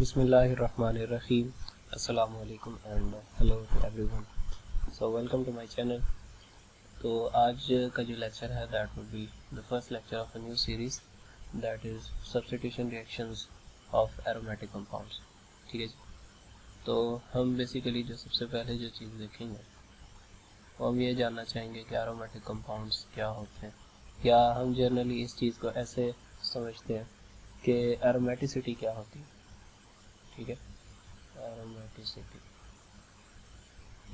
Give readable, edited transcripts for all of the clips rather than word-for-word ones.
Bismillahirrahmanirrahim. Assalamu alaikum and hello to everyone. So welcome to my channel. तो आज का जो लेक्चर है that would be the first lecture of a new series that is substitution reactions of aromatic compounds. ठीक है जी. तो हम बेसिकली जो सबसे पहले जो चीज़ देखेंगे वो हम ये जानना चाहेंगे कि aromatic compounds क्या होते हैं, या हम जनरली इस चीज़ को ऐसे समझते हैं कि aromaticity क्या होती है. ठीक है, एरोमेटिसिटी.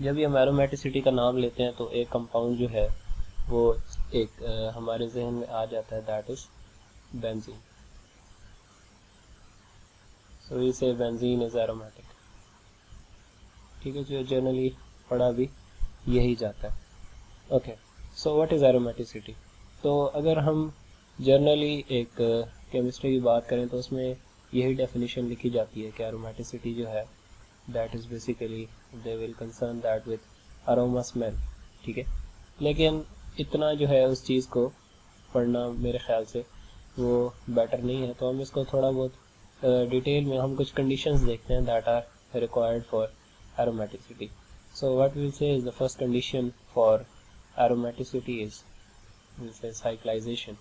जब भी हम एरोमेटिसिटी का नाम लेते हैं तो एक कंपाउंड जो है वो एक हमारे जहन में आ जाता है, that is benzene. So we say benzene is aromatic. ठीक है, जो जनरली पढ़ा भी यही जाता है. Okay, so what is aromaticity. तो अगर हम जनरली एक केमिस्ट्री की बात करें तो उसमें यही डेफिनेशन लिखी जाती है कि एरोमेटिसिटी जो है that is basically they will concern that with aroma smell. ठीक है, लेकिन इतना जो है उस चीज़ को पढ़ना मेरे ख्याल से वो बेटर नहीं है. तो हम इसको थोड़ा बहुत डिटेल में हम कुछ कंडीशंस देखते हैं that are required for aromaticity. So what will say is the first condition for aromaticity is will say cyclization.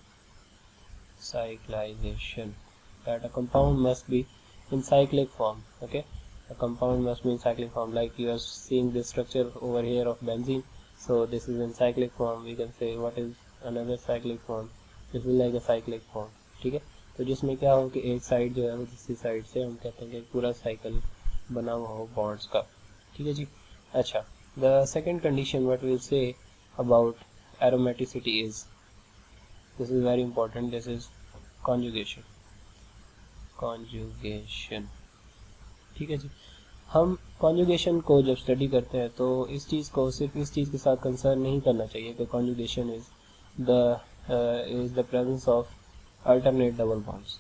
That a compound must be in cyclic form. Okay, a compound must be in cyclic form, like you are seeing this structure over here of benzene. So this is in cyclic form. We can say what is another cyclic form. This is like a cyclic form. ठीक है, तो जिसमें क्या हो कि एक side जो है वो दूसरी साइड से हम कहते हैं कि पूरा साइकिल बना हुआ हो बॉन्ड्स का. ठीक है जी. अच्छा, the second condition what we'll say about aromaticity is, this is very important, this is conjugation. ठीक है जी. हम कॉन्जुगेशन को जब स्टडी करते हैं तो इस चीज़ को सिर्फ इस चीज़ के साथ कंसर्न नहीं करना चाहिए कि conjugation is the presence of alternate double bonds.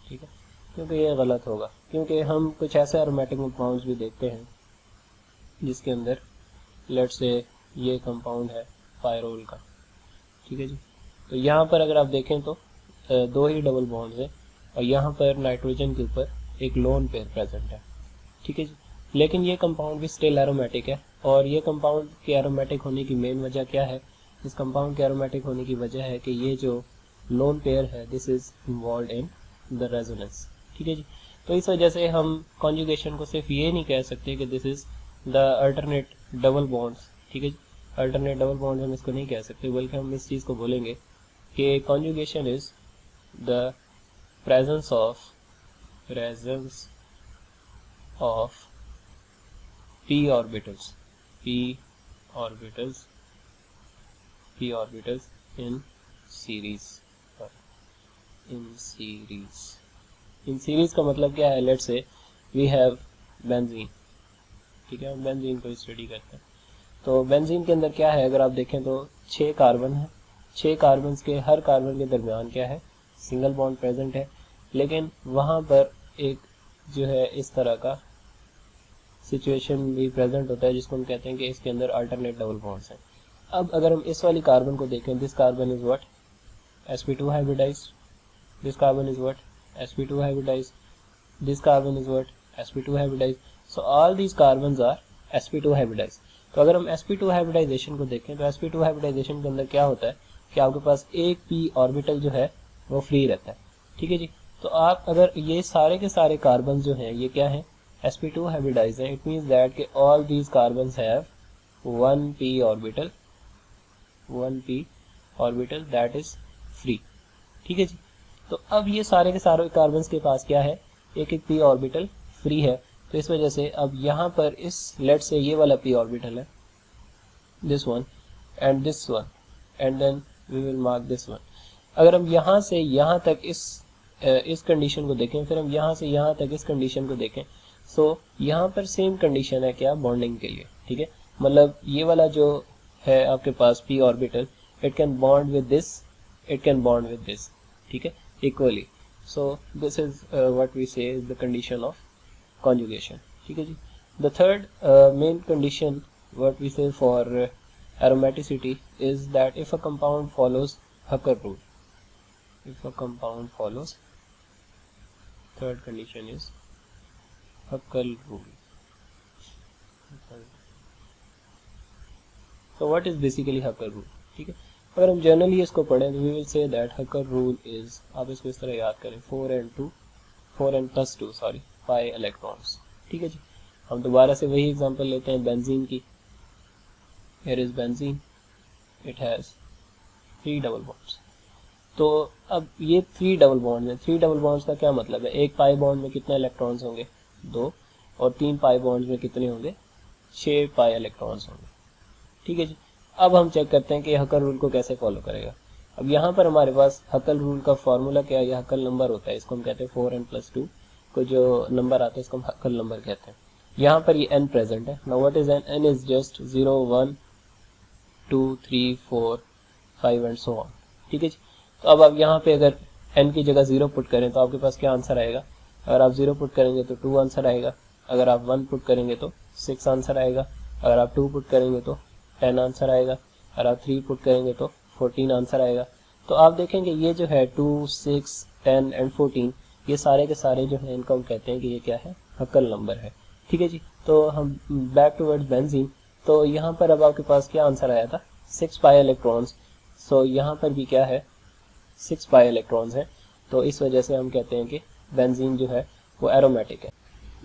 ठीक है, क्योंकि ये गलत होगा. क्योंकि हम कुछ ऐसे एरोमेटिक कंपाउंड्स भी देखते हैं जिसके अंदर लेट्स से ये कंपाउंड है पायरोल का. ठीक है जी. तो यहाँ पर अगर आप देखें तो दो ही डबल बॉन्ड्स हैं और यहाँ पर नाइट्रोजन के ऊपर एक लोन पेयर प्रेजेंट है. ठीक है जी. लेकिन ये कंपाउंड भी स्टिल एरोमेटिक है. और ये कंपाउंड के एरोमेटिक होने की मेन वजह क्या है? इस कंपाउंड के एरोमेटिक होने की वजह है कि ये जो लोन पेयर है this is involve in the resonance. ठीक है जी. तो इस वजह से हम कॉन्जुगेशन को सिर्फ ये नहीं कह सकते कि this is the alternate double bonds. ठीक है जी. अल्टरनेट डबल बॉन्ड हम इसको नहीं कह सकते, बल्कि हम इस चीज़ को बोलेंगे कि conjugation is the presence of p orbitals in series. in series का मतलब क्या है? Let's say we have benzene. ठीक है, हम बेंजीन को स्टडी करते हैं. तो बेंजीन के अंदर क्या है? अगर आप देखें तो 6 कार्बन है. 6 कार्बन के हर कार्बन के दरमियान क्या है? सिंगल बॉन्ड प्रेजेंट है. लेकिन वहाँ पर एक जो है इस तरह का सिचुएशन भी प्रेजेंट होता है जिसको हम कहते हैं कि इसके अंदर अल्टरनेट डबल बॉन्ड्स हैं. अब अगर हम इस वाली कार्बन को देखें, this carbon is what? sp2 hybridized. This carbon is what? sp2 hybridized. This carbon is what? sp2 hybridized. So all these carbons are sp2 hybridized. तो अगर हम sp2 हाइब्रिडाइजेशन को देखें तो sp2 हाइब्रिडाइजेशन के अंदर क्या होता है कि आपके पास एक p ऑर्बिटल जो है वो फ्री रहता है. ठीक है जी. तो आप अगर ये सारे के सारे कार्बन जो हैं ये क्या हैं? sp2 हाइब्रिडाइज हैं. इट मींस दैट कि all these carbons have 1p orbital that is free. ठीक है जी. तो अब ये सारे के सारे कार्बन्स के पास क्या है? एक एक p ऑर्बिटल फ्री है. तो इस वजह से अब यहाँ पर इस लेट से ये वाला p ऑर्बिटल है, this one and this one, and then we will mark this one. अगर हम यहाँ से यहाँ तक इस कंडीशन को देखें, फिर हम यहाँ से यहाँ तक इस कंडीशन को देखें, सो यहाँ पर सेम कंडीशन है क्या? बॉन्डिंग के लिए. ठीक है, मतलब ये वाला जो है आपके पास p orbital, it can bond with this, it can bond with this. ठीक है, equally. So this is what we say is the condition of conjugation. ठीक है जी. The third main condition what we say for aromaticity is that if a compound follows Hacker rule. If a compound follows, third condition is हक्कल rule. So what is basically हक्कल rule? ठीक है, अगर हम generally इसको पढ़ें तो we will say that हक्कल rule is, आप इसको इस तरह याद करें, 4n plus 2 pi electrons. ठीक है जी. हम दोबारा से वही एग्जांपल लेते हैं बेंजीन की. Here is benzene, it has 3 double bonds. तो अब ये 3 डबल बॉन्ड है. 3 डबल बॉन्ड्स का क्या मतलब है? एक पाई बॉन्ड में कितने इलेक्ट्रॉन्स होंगे? 2. और 3 पाई बॉन्ड्स में कितने होंगे? 6 पाई इलेक्ट्रॉन्स होंगे. ठीक है जी. अब हम चेक करते हैं कि हक्कल रूल को कैसे फॉलो करेगा. अब यहाँ पर हमारे पास हक्कल रूल का फॉर्मूला क्या है? यह हक्कल नंबर होता है, इसको हम कहते हैं 4n plus 2 को जो नंबर आता है इसको हम हक्कल नंबर कहते हैं. यहाँ पर ये n प्रेजेंट है. Now what is n? n is just 0 1 2 3 4 5 and so on. ठीक है जी. तो अब आप यहाँ पे अगर n की जगह 0 पुट करें तो आपके पास क्या आंसर आएगा? अगर आप 0 पुट करेंगे तो 2 आंसर आएगा. अगर आप 1 पुट करेंगे तो 6 आंसर आएगा. अगर आप 2 पुट करेंगे तो 10 आंसर आएगा. अगर आप 3 पुट करेंगे तो 14 आंसर आएगा. तो आप देखेंगे ये जो है 2 6 10 एंड 14 ये सारे के सारे जो है इनको हम कहते हैं कि ये क्या है? हक्कल नंबर है. ठीक है जी. तो हम बैक टूवर्ड्स बेंजीन. तो यहाँ पर अब आपके पास क्या आंसर आया था? 6 पाई इलेक्ट्रॉन्स. सो यहाँ पर भी क्या है? 6 पाई इलेक्ट्रॉन्स है. तो इस वजह से हम कहते हैं कि बेंजीन जो है वो एरोमेटिक है.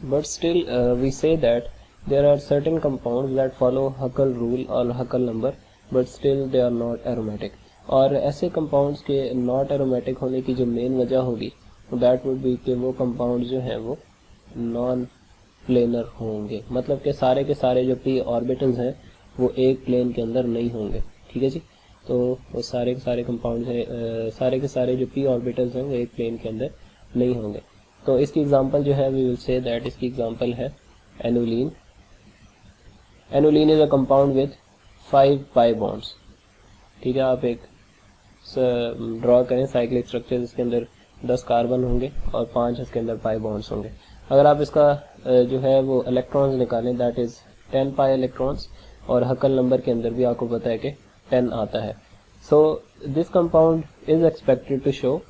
But still we say that there are certain compounds that follow Huckel rule और हक्कल number but still they are not aromatic. और ऐसे compounds के not aromatic होने की जो मेन वजह होगी that would be कि वो compounds जो हैं वो non planar होंगे. मतलब कि सारे के सारे जो p orbitals हैं वो एक प्लेन के अंदर नहीं होंगे. ठीक है जी. तो वो सारे के सारे compounds हैं, सारे के सारे जो p orbitals हैं वो एक प्लेन के अंदर नहीं होंगे. तो इसकी एग्जांपल जो है we will say that इसकी एग्जांपल है annulene. Annulene is a compound with 5 pi bonds. ठीक है, आप एक ड्रॉ करें साइक्लिक स्ट्रक्चर जिसके अंदर 10 कार्बन होंगे और 5 इसके अंदर पाई बॉन्ड्स होंगे. अगर आप इसका जो है वो इलेक्ट्रॉन्स निकालें दैट इज 10 पाई इलेक्ट्रॉन्स और हक्कल नंबर के अंदर भी आपको पता है कि 10 आता है. So this compound is expected to show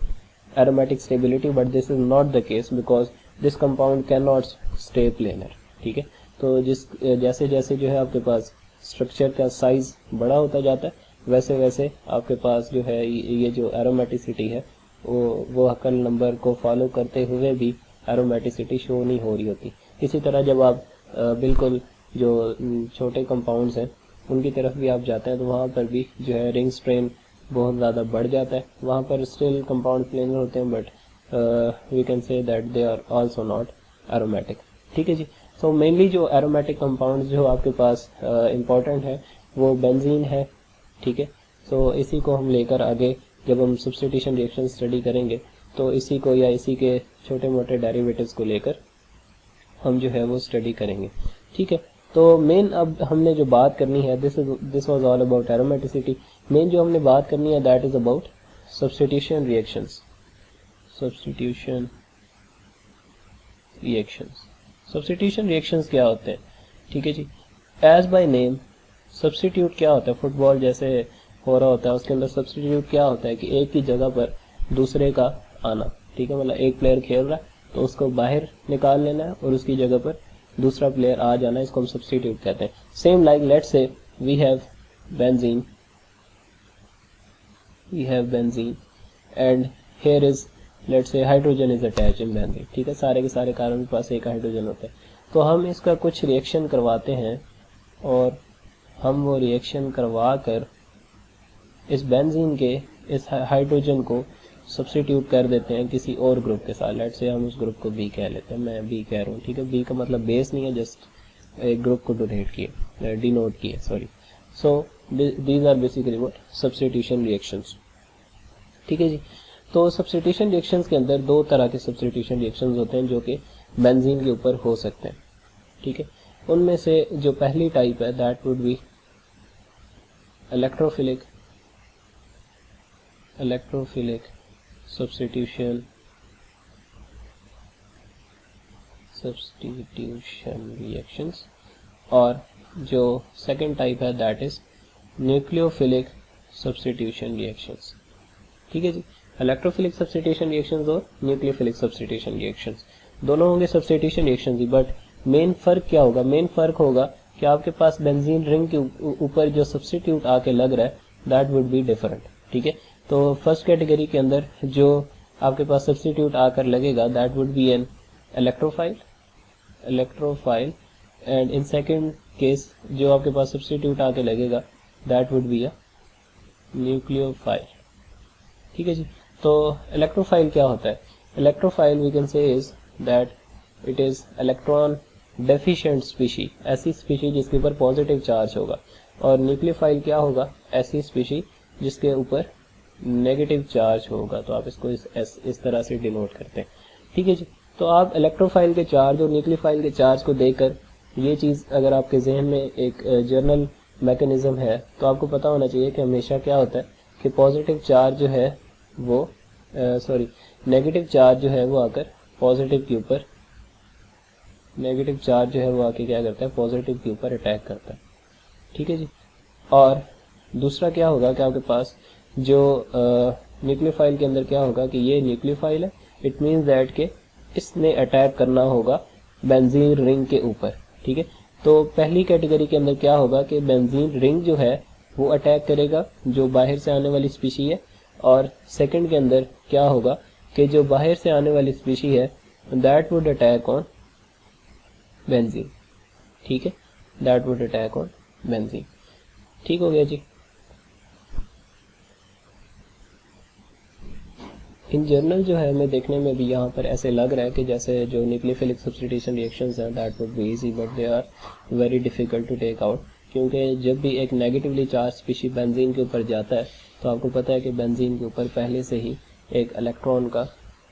aromatic stability but this is not the case because this compound can not stay planar. ठीक है. तो जैसे जैसे जो है आपके पास स्ट्रक्चर का साइज बड़ा होता जाता है वैसे वैसे आपके पास जो है ये जो एरोमेटिसिटी है वो हक्कल नंबर को फॉलो करते हुए भी एरोमेटिसिटी शो नहीं हो रही होती. इसी तरह जब आप बिल्कुल जो छोटे कंपाउंड्स हैं उनकी तरफ भी आप जाते हैं तो वहाँ पर भी जो है रिंग स्ट्रेन बहुत ज़्यादा बढ़ जाता है. वहाँ पर स्टिल कंपाउंड प्लेनर होते हैं but we can say that they are also not aromatic. ठीक है जी. तो मेनली जो एरोमेटिक कंपाउंड जो आपके पास इम्पॉर्टेंट है वो बेंजीन है. ठीक है. तो इसी को हम लेकर आगे जब हम सब्स्टिट्यूशन रिएक्शन स्टडी करेंगे तो इसी को या इसी के छोटे मोटे डेरिवेटिव्स को लेकर हम जो है वो स्टडी करेंगे. ठीक है. तो मेन अब हमने जो बात करनी है this was all about aromaticity. Main जो हमने बात करनी है that is about substitution reactions. Substitution reactions. Substitution reactions क्या होते हैं? ठीक है जी. एज बाय नेम सब्स्टिट्यूट क्या होता है? फुटबॉल जैसे हो रहा होता है उसके अंदर सब्स्टिट्यूट क्या होता है कि एक की जगह पर दूसरे का आना. ठीक है. मतलब एक प्लेयर खेल रहा है तो उसको बाहर निकाल लेना है और उसकी जगह पर दूसरा प्लेयर आ जाना, इसको हम सब्स्टिट्यूट कहते हैं. Same like let's say we have benzene and here is let's say hydrogen is attached in benzene. ठीक है. सारे के सारे कार्बन के पास एक हाइड्रोजन होता है. तो हम इसका कुछ रिएक्शन करवाते हैं और हम वो रिएक्शन करवा कर इस बेंजीन के इस हाइड्रोजन को सब्स्टिट्यूट कर देते हैं किसी और ग्रुप के साथ. लेट्स से हम उस ग्रुप को बी कह लेते हैं. मैं बी कह रहा हूँ. ठीक है. बी का मतलब बेस नहीं है, जस्ट एक ग्रुप को डिनोट किए sorry. So these are basically what substitution reactions. ठीक है जी. तो सब्स्टिट्यूशन रिएक्शंस के अंदर दो तरह के सब्स्टिट्यूशन रिएक्शंस होते हैं जो कि बेंजीन के ऊपर हो सकते हैं. ठीक है. उनमें से जो पहली टाइप है that would B electrophilic substitution reactions और जो सेकंड टाइप है that is nucleophilic substitution reactions. ठीक है जी. इलेक्ट्रोफिलिक सब्स्टिट्यूशन रिएक्शंस और न्यूक्लियोफिलिक सब्स्टिट्यूशन रिएक्शंस. दोनों होंगे substitution reaction he, but main फ़र्क क्या होगा? मेन फ़र्क होगा कि आपके पास बेंजीन रिंग के ऊपर जो सब्स्टिट्यूट आके लग रहा है दैट वुड बी डिफरेंट, ठीक है। तो फर्स्ट कैटेगरी के अंदर जो आपके पास सब्स्टिट्यूट आकर लगेगा that would be an electrophile and in second case जो आपके पास सब्स्टिट्यूट आके लगेगा that would be a nucleophile, ठीक है जी। तो इलेक्ट्रोफाइल क्या होता है? Electrophile we can say is that it is electron deficient species, ऐसी स्पीशी जिसके ऊपर पॉजिटिव चार्ज होगा। और न्यूक्लियोफाइल क्या होगा? ऐसी स्पीशी जिसके ऊपर नेगेटिव चार्ज होगा। तो आप इसको इस तरह से डिनोट करते हैं, ठीक है जी। तो आप इलेक्ट्रोफाइल के चार्ज और न्यूक्लियोफाइल के चार्ज को देखकर ये चीज़ अगर आपके जहन में एक जर्नल मैकेनिज्म है तो आपको पता होना चाहिए कि हमेशा क्या होता है कि पॉजिटिव चार्ज जो है वो नेगेटिव चार्ज जो है वो आकर पॉजिटिव के ऊपर नेगेटिव चार्ज जो है वो आके क्या करता है? पॉजिटिव के ऊपर अटैक करता है, ठीक है जी। और दूसरा क्या होगा कि आपके पास जो न्यूक्लियोफाइल के अंदर क्या होगा कि ये न्यूक्लियोफाइल है, इट मीन्स दैट के इसने अटैक करना होगा बेंजीन रिंग के ऊपर, ठीक है। तो पहली कैटेगरी के अंदर क्या होगा कि बेंजीन रिंग जो है वो अटैक करेगा जो बाहर से आने वाली स्पीशी है, और सेकंड के अंदर क्या होगा कि जो बाहर से आने वाली स्पीशी है that would attack on benzene, ठीक है, that would attack on benzene, ठीक हो गया जी। इन जनरल जो है हमें देखने में भी यहाँ पर ऐसे लग रहा है कि जैसे जो न्यूक्लियोफिलिक सब्स्टिट्यूशन रिएक्शंस हैं that would be easy, but they are very difficult to take out, क्योंकि जब भी एक नेगेटिवली चार्ज स्पीशी बेंजीन के ऊपर जाता है तो आपको पता है कि बेंजीन के ऊपर पहले से ही एक इलेक्ट्रॉन का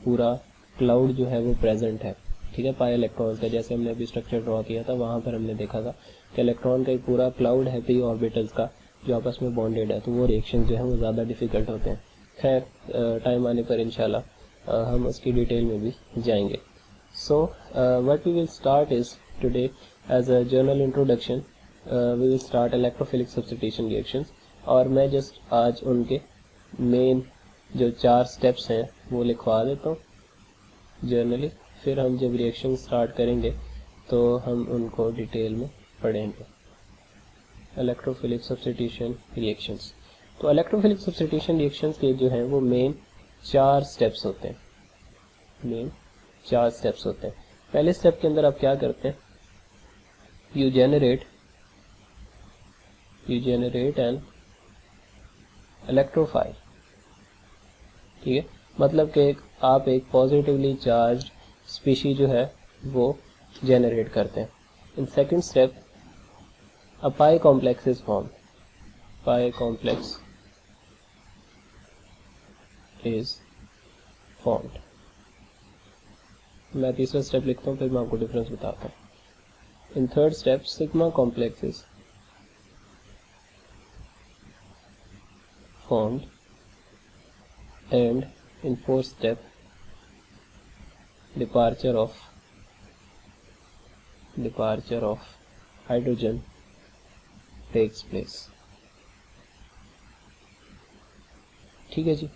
पूरा क्लाउड जो है वो प्रेजेंट है, ठीक है, पाई इलेक्ट्रॉन्स का। जैसे हमने अभी स्ट्रक्चर ड्रॉ किया था वहाँ पर हमने देखा था कि इलेक्ट्रॉन का एक पूरा क्लाउड है पी ऑर्बिटल्स का जो आपस में बॉन्डेड है, तो वो रिएक्शन जो है वो ज़्यादा डिफिकल्ट होते हैं। खैर टाइम आने पर इंशाल्लाह हम उसकी डिटेल में भी जाएंगे। So what we will start is today as a general introduction we will start electrophilic substitution reactions, और मैं जस्ट आज उनके मेन जो 4 स्टेप्स हैं वो लिखवा देता हूँ जर्नली, फिर हम जब रिएक्शन स्टार्ट करेंगे तो हम उनको डिटेल में पढ़ेंगे। इलेक्ट्रोफिलिक सब्स्टिट्यूशन रिएक्शंस, तो इलेक्ट्रोफिलिक सब्स्टिट्यूशन रिएक्शंस के जो हैं वो मेन 4 स्टेप्स होते हैं, मेन 4 स्टेप्स होते हैं। पहले स्टेप के अंदर आप क्या करते हैं? यू जेनरेट एन इलेक्ट्रोफाइल, ठीक है, मतलब कि आप एक पॉजिटिवली चार्ज स्पीशी जो है वो जेनरेट करते हैं। In second step a pi complex is form, pi complex is formed. मैं तीसरा स्टेप लिखता हूँ फिर मैं आपको डिफरेंस बताता हूँ। In third step sigma complex is formed, and in fourth step departure of hydrogen takes place, ठीक है जी।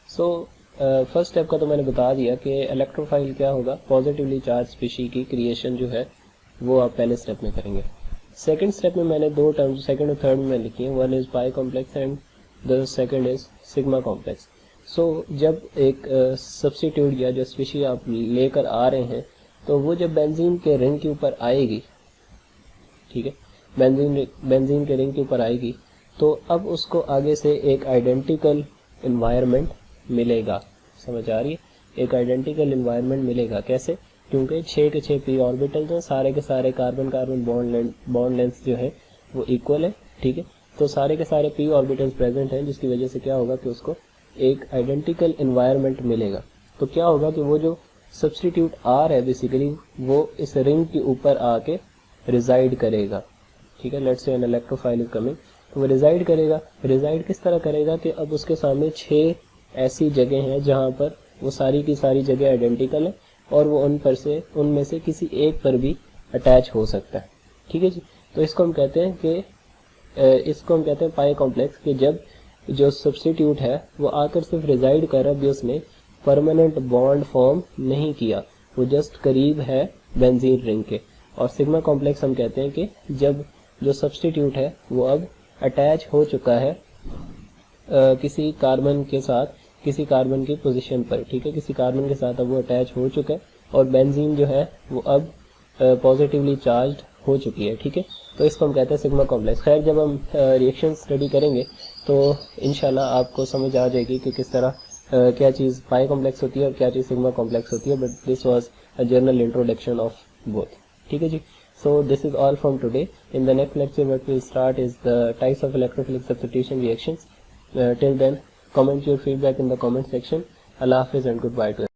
सो फर्स्ट स्टेप का तो मैंने बता दिया कि इलेक्ट्रोफाइल क्या होगा, पॉजिटिवली चार्ज स्पीशी की क्रिएशन जो है वो आप पहले स्टेप में करेंगे। सेकंड स्टेप में मैंने 2 टर्म्स सेकंड और थर्ड में लिखी हैं, one is pi complex and the second is sigma complex. So जब एक सब्स्टिट्यूट या जो स्पीशी आप लेकर आ रहे हैं तो वो जब बेंजीन के रिंग के ऊपर आएगी, ठीक है, बेंजीन के रिंग के ऊपर आएगी तो अब उसको आगे से एक आइडेंटिकल इन्वायरमेंट मिलेगा, समझ आ रही है? एक आइडेंटिकल इन्वायरमेंट मिलेगा, कैसे? क्योंकि 6 के 6 पी ऑर्बिटल्स हैं, सारे के सारे कार्बन कार्बन बॉन्ड लेंथ जो है वो इक्वल है, ठीक है। तो सारे के सारे पी ऑर्बिटल्स प्रेजेंट हैं जिसकी वजह से क्या होगा कि उसको एक आइडेंटिकल इन्वायरमेंट मिलेगा। तो क्या होगा कि वो जो सब्स्टिट्यूट आर है बेसिकली वो इस रिंग के ऊपर आके रिजाइड करेगा, ठीक है। Let's say an electrophile is coming, तो वो रिजाइड करेगा। रिजाइड किस तरह करेगा कि अब उसके सामने 6 ऐसी जगह हैं जहाँ पर वो सारी की सारी जगह आइडेंटिकल है और वो उनमें से किसी एक पर भी अटैच हो सकता है, ठीक है जी। तो इसको हम कहते हैं पाई कॉम्प्लेक्स, कि जब जो सब्स्टिट्यूट है वो आकर सिर्फ रिजाइड कर रहा भी उसने परमानेंट बॉन्ड फॉर्म नहीं किया, वो जस्ट करीब है बेंजीन रिंग के। और सिग्मा कॉम्प्लेक्स हम कहते हैं कि जब जो सब्स्टिट्यूट है वो अब अटैच हो चुका है किसी कार्बन के साथ, किसी कार्बन की पोजीशन पर, ठीक है, किसी कार्बन के साथ अब वो अटैच हो चुका है और बेंजीन जो है वो अब पॉजिटिवली चार्ज्ड हो चुकी है, ठीक है। तो इसको हम कहते हैं सिग्मा कॉम्प्लेक्स। खैर जब हम रिएक्शन स्टडी करेंगे तो इंशाल्लाह आपको समझ आ जाएगी कि किस तरह क्या चीज़ पाई कॉम्प्लेक्स होती है और क्या चीज़ सिग्मा कॉम्प्लेक्स होती है, but this was a general introduction of both, ठीक है जी। So this is all from today. In the next lecture what we'll start is the types of electrophilic substitution reactions. Till then, comment your feedback in the comment section. Allah Hafiz and goodbye to everyone.